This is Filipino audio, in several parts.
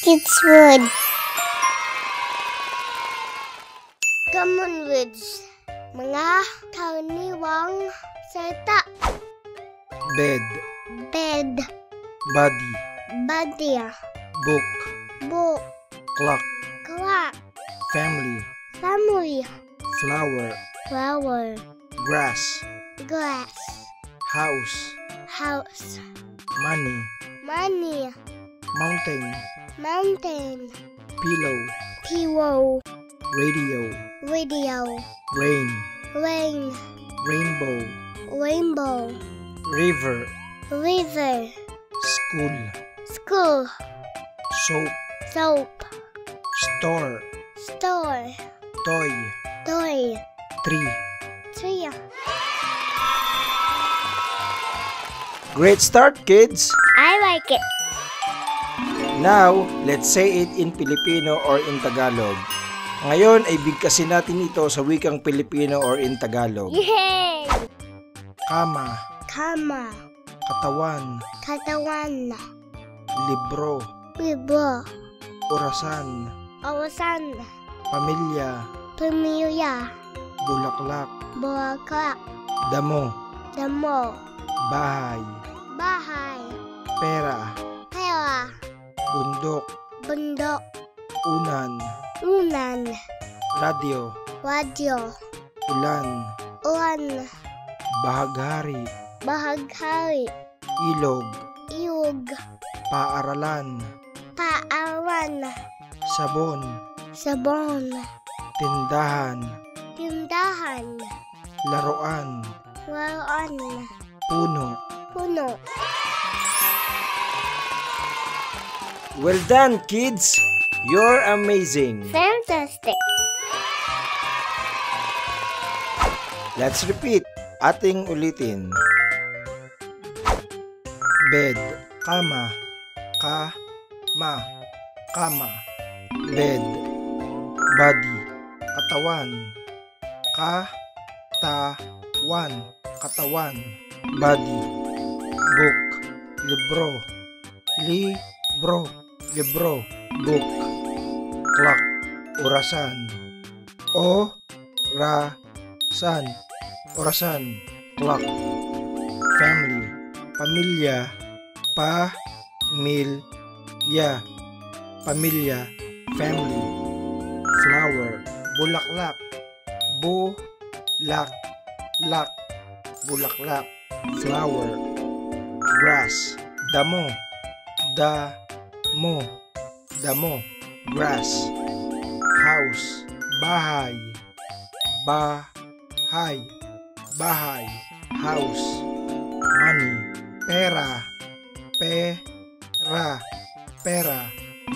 Kids Wood. Common words. Mga karaniwang salita. Bed, Bed. body, Body. book, Book. clock, Clock. family, Family. flower, Flower. grass, Grass. house, House. money, Money. mountain, Mountain. pillow, Pillow. radio, Radio. rain, Rain. rainbow, Rainbow. river, River. school, School. soap, Soap. store, Store. toy, Toy. tree. Tree. Great start, kids! I like it. Now, let's say it in Filipino or in Tagalog. Ngayon ay bigkasin natin ito sa wikang Filipino or in Tagalog. Yay! Kama, Kama. katawan, Katawan. libro, Libo. orasan, Awasan. pamilya, Pamilya. bulaklak, Bulaklak. damo, Damo. bahay, Bahay. pera, Pera. bundok, Bundok. unan, Unan. radyo, Radio. ulan, Ulan. bahaghari, Bahaghari. ilog, Iug. paaralan, Paaralan. sabon, Sabon. tindahan, Tindahan. laruan, Laruan. puno. Puno. Well done, kids! You're amazing! Fantastic. Let's repeat. Ating ulitin. Bed, kama, kama, bed, body, katawan, katawan, body, book, libro, book, clock, orasan, clock, family, pamilya, family, flower, bulaklak, flower, grass, damo, grass, house, bahay, house, money, pera,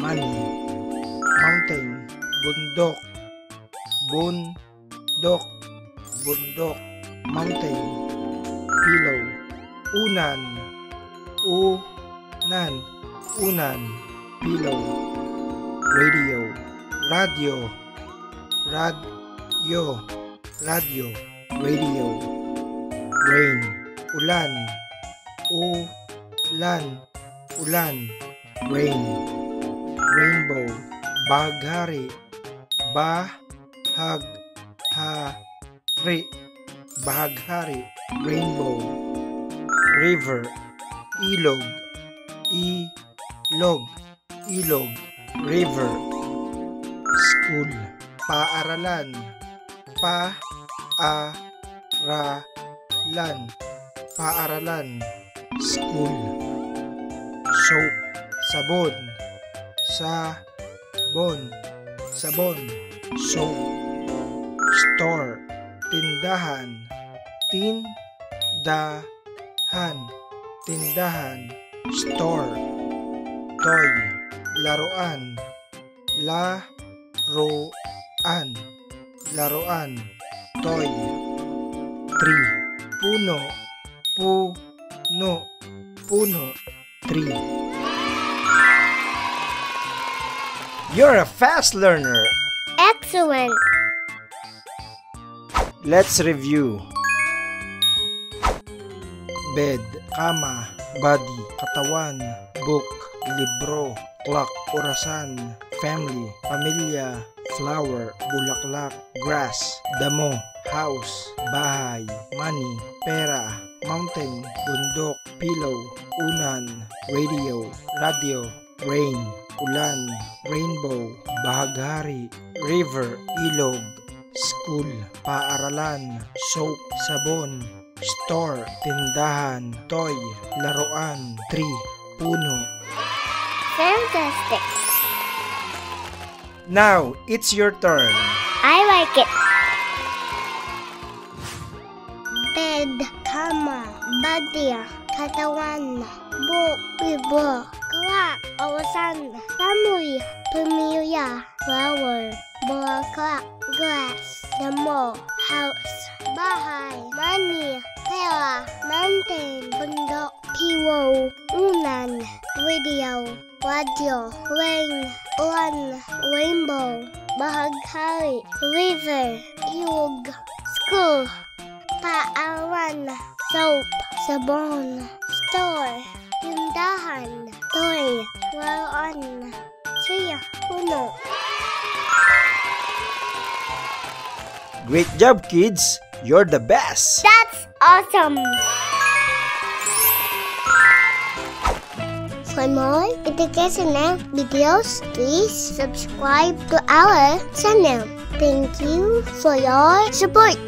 money, mountain, bundok, mountain, pillow, unan, pillow, radio, radio, rain, ulan, rain, rainbow, bahaghari, rainbow, river, ilog, river, school, paaralan, school, soap, sabon, soap, store, tindahan, store, toy, laruan, toy, tree, puno, tree. You're a fast learner. Excellent. Let's review. Bed, kama, body, katawan, book, libro, clock, orasan, family, pamilya, flower, bulaklak, grass, damo, house, bahay, money, pera, mountain, bundok, pillow, unan, radio, rain, ulan, rainbow, bahaghari, river, ilog, school, paaralan, soap, sabon, store, tindahan, toy, laruan, tree, puno. Fantastic. Now, it's your turn. I like it. Bed, kama, badya, katawan, book, ribo, clock, orasan, family, pamilya, flower, bulaklak, grass, damo, house, bahay, money, pera, mountain, bundok, pillow, unan, radio, rain, ulan, rainbow, bahaghari, river, ilog, school, paaralan, soap, sabon, store, tindahan, toy, laruan, tree, puno. Great job, kids! You're the best! That's awesome! For more educational videos, please subscribe to our channel. Thank you for your support.